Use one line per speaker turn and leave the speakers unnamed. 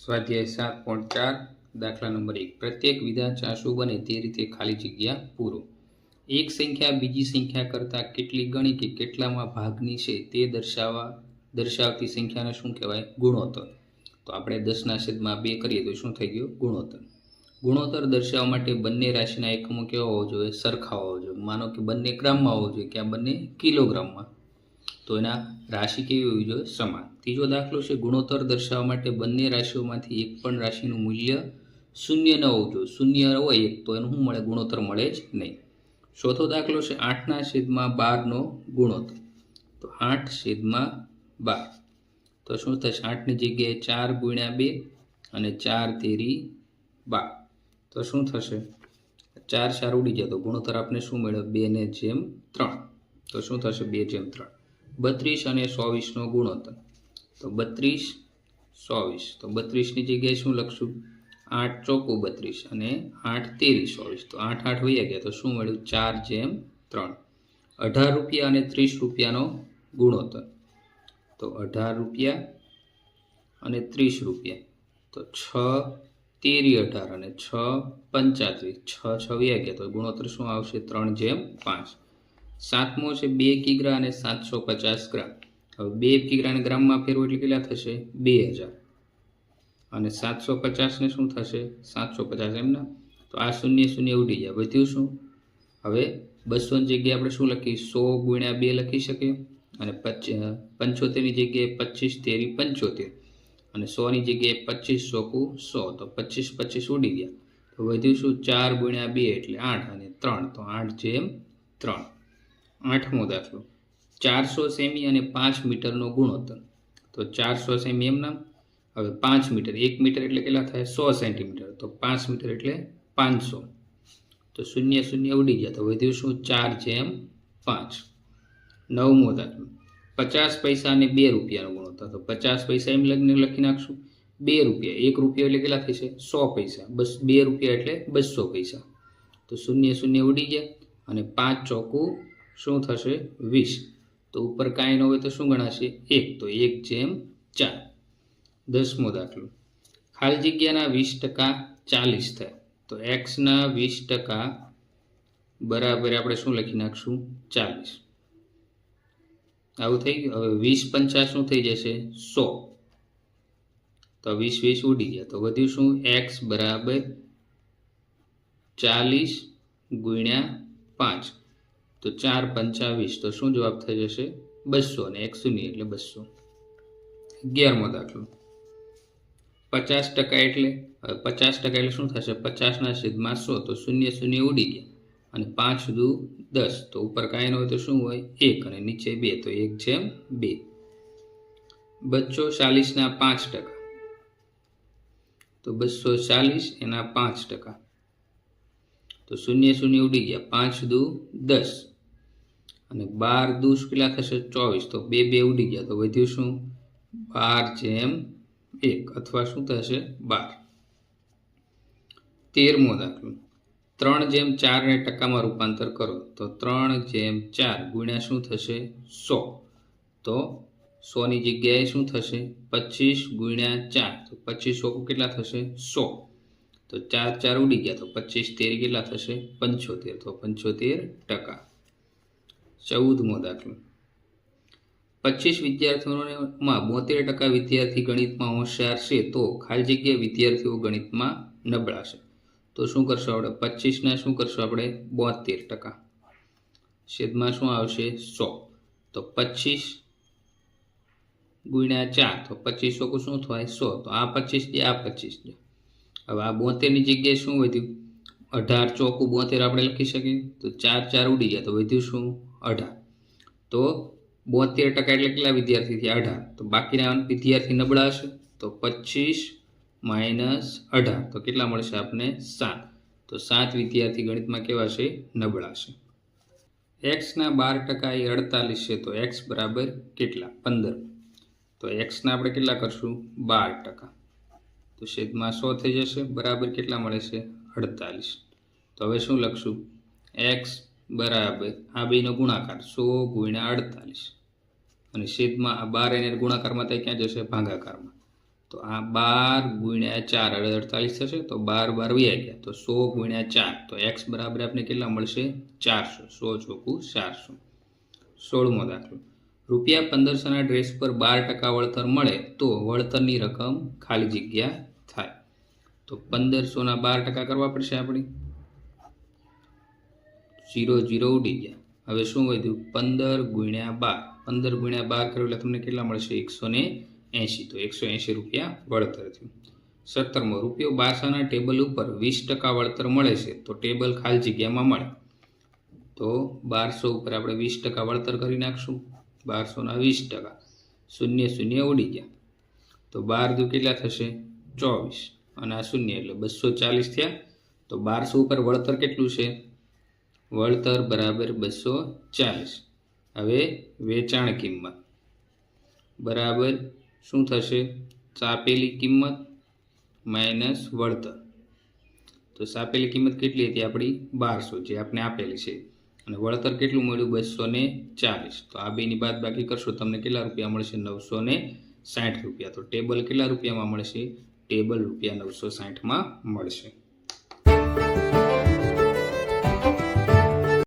સ્વાધ્યાય 7.4 દાખલા નંબર 1 પ્રત્યેક વિધા ચાશુ બને તે રીતે ખાલી જગ્યા પૂરો। એક સંખ્યા બીજી સંખ્યા કરતાં કેટલી ગણી કે કેટલામાં ભાગની છે તે દર્શાવતી સંખ્યાને શું કહેવાય? ગુણોત્તર। તો આપણે 10/2 કરીએ તો શું થઈ ગયું? ગુણોત્તર। ગુણોત્તર દર્શાવવા માટે બંને રાશિના એકમો કેવા હોવા જોઈએ? સરખા હોવા જોઈએ। માનો કે બંને ગ્રામમાં હોવા જોઈએ કે આ બંને કિલોગ્રામમાં, તો એના રાશિ કેવી હોવી જોઈએ? સમાન। ત્રીજો દાખલો છે ગુણોત્તર દર્શાવવા માટે બંને રાશિઓમાંથી એક પણ રાશિનું મૂલ્ય શૂન્ય ન હોવું જોઈએ। શૂન્ય હોય એક તો એનું શું મળે? ગુણોત્તર મળે જ નહીં। ચોથો દાખલો છે 8/12 ગુણોત્તર। તો 8/12 તો શું થશે? 8ની જગ્યાએ 4 × 2 અને 4 તેરી 12 તો શું થશે? 4 4 ઉડી જાય તો ગુણોત્તર આપણે શું મળે? 2/3 તો શું થશે? 2/3। 32 અને 24 ગુણોત્તર। તો 32 24 તો 32ની જગ્યાએ શું લખશું? 8 ચોકું 32 અને 8 તેરી 24 તો 8 8 વયા ગયા તો શું મળ્યું? 4/3। 18 રૂપિયા અને 30 રૂપિયાનો ગુણોત્તર। તો 18 રૂપિયા અને 30 રૂપિયા તો 6 તેરી 18 અને 6 35 6 6 વયા ગયા તો ગુણોત્તર શું આવશે? 3/5। સાતમો છે 2 કિગ્રા અને 750 ગ્રામ। હવે 2 કિગ્રાને ગ્રામમાં ફેરવો એટલે કેટલા થશે? 2000 અને 750ને શું થશે? 750 એમના તો આ શૂન્ય શૂન્ય ઉડી જાય, વધ્યું શું? હવે 200ની જગ્યાએ આપણે શું લખી? 100 × 2 લખી શકીએ અને 75ની જગ્યાએ 25 તેરી 75 અને 100ની જગ્યાએ 25 ચોકું 100 તો 25 25 ઉડી ગયા તો વધ્યું શું? 4 × 2 એટલે 8 અને 3 તો 8/3। આઠમો દાખલો 400 સેમી અને 5 મીટરનો ગુણોત્તર। તો 400 સેમી એમના, હવે 5 મીટર, 1 મીટર એટલે કેટલા થાય? 100 સેન્ટીમીટર તો 5 મીટર એટલે 500 તો શૂન્ય શૂન્ય ઉડી ગયા તો વધ્યું શું? 4/5। નવમો દાખલો 50 પૈસા અને 2 રૂપિયાનો ગુણોત્તર। તો 50 પૈસા એમ લખી નાખશું, 2 રૂપિયા, 1 રૂપિયો એટલે કેટલા થશે? 100 પૈસા, બસ 2 રૂપિયા એટલે 200 પૈસા તો શૂન્ય શૂન્ય ઉડી ગયા અને 5 ચોકું શું થશે? 20 તો ઉપર કાંઈ ન હોય તો શું ગણાશે? 1 તો 1/4। 10મો દાખલો ખાલી જગ્યાના 20% 40 થાય તો એક્સના 20% બરાબર આપણે શું લખી નાખશું? 40। આવું થઈ ગયું। હવે 20 × 50 શું થઈ જશે? 100 તો 20 20 ઉડી ગયા તો વધ્યું શું? x બરાબર 40 × 5 તો 4 × 5 = 20 તો શું જવાબ થઈ જશે? 200 અને 1 શૂન્ય એટલે 200। 11મો દાખલો 50% એટલે 50% એટલે શું થશે? 50/100 તો શૂન્ય શૂન્ય ઉડી ગયા અને 5 દુ 10 તો ઉપર કાંઈ ન હોય તો શું હોય? 1 અને નીચે 2 તો 1/2। બચ્ચો 40ના 5% તો 240 એના 5% તો શૂન્ય શૂન્ય ઉડી ગયા, 5 દુ 10 અને 12 દુ કેટલા થશે? 24 તો 2 2 ઉડી ગયા તો વધ્યું શું? 12/1 અથવા શું થશે? 12। 13મો દાખલો 3/4 ને ટકામાં રૂપાંતર કરો। તો 3/4 ગુણ્યા શું થશે? 100 તો 100ની જગ્યાએ શું થશે? 25 × 4 તો 25 ચોકું કેટલા થશે? 100 તો 4 4 ઉડી ગયા તો 25 તેરી કેટલા થશે? 75 તો 75%। 14મો દાખલો 25 વિદ્યાર્થીઓમાં 72% વિદ્યાર્થી ગણિતમાં હોશિયાર છે તો ખાલી જગ્યાએ વિદ્યાર્થીઓ ગણિતમાં નબળા છે તો શું કરશું આપણે? 25ના શું કરશું આપણે? 72% છેદમાં શું આવશે? 100 તો 25 × 4 તો 25 ચોકું શું થાય? 100 તો આ 25 ગયા, આ 25 ગયા। હવે આ 72ની જગ્યાએ શું વધ્યું? 18 ચોકું 72 આપણે લખી શકીએ તો 4 4 ઉડી ગયા તો વધ્યું શું? 18 તો 72% એટલે કેટલા વિદ્યાર્થી થયા? 18 તો બાકીના વિદ્યાર્થી નબળા હશે તો 25 - 18 તો કેટલા મળશે આપને? 7 તો 7 વિદ્યાર્થી ગણિતમાં કેવા છે? નબળા છે। એક્સના 12% એ 48 છે તો એક્સ બરાબર કેટલા? 15 તો એક્સના આપણે કેટલા કરશું? 12% તો છેદમાં 100 થઈ જશે બરાબર કેટલા મળે છે? 48 તો હવે શું લખશું? એક્સ બરાબર આ બેનો ગુણાકાર 100 × 48 અને છેદમાં આ 12 એને ગુણાકારમાં થાય ક્યાં જશે? ભાગાકારમાં તો તો આ 12 ગુણ્યા 4 48 થશે, તો 12 12 વયા ગયા, તો 100 ગુણ્યા 4, તો x બરાબર આપણે કેટલા મળશે? 400. 100 ચોકું 400. 16મો દાખલો. રૂપિયા 1500ના ડ્રેસ પર 12% વળતર મળે તો વળતરની રકમ ખાલી જગ્યા થાય. તો 1500ના 12% કરવા પડશે આપણે. 0 0 ઉડી ગયા. હવે શું વધ્યું? 15 ગુણ્યા 12. 15 ગુણ્યા 12 કર્યું એટલે તમને કેટલા મળશે? 180. તો 180 રૂપિયા વળતર થયું. 17મો. રૂપિયો 1200ના ટેબલ ઉપર 20% વળતર મળે છે તો ટેબલ ખાલી જગ્યામાં મળે. તો 1200 ઉપર આપણે 20% વળતર કરી નાખશું. 1200ના 20%. 0 0 ઉડી ગયા. તો 12 દુ કેટલા થશે? 24. અને આ 0 એટલે 240 થયા. તો 1200 ઉપર વળતર કેટલું છે? વળતર બરાબર 240. હવે વેચાણ કિંમત બરાબર શું થશે? સાપેલી કિંમત માઇનસ વળતર. તો સાપેલી કિંમત કેટલી હતી આપણી? 1200, જે આપણે આપેલી છે. અને વળતર કેટલું મળ્યું? 240. તો આ બેની બાદ બાકી કરશો તમને કેટલા રૂપિયા મળશે? 960 રૂપિયા. તો ટેબલ કેટલા રૂપિયામાં મળશે? ટેબલ રૂપિયા 960માં મળશે.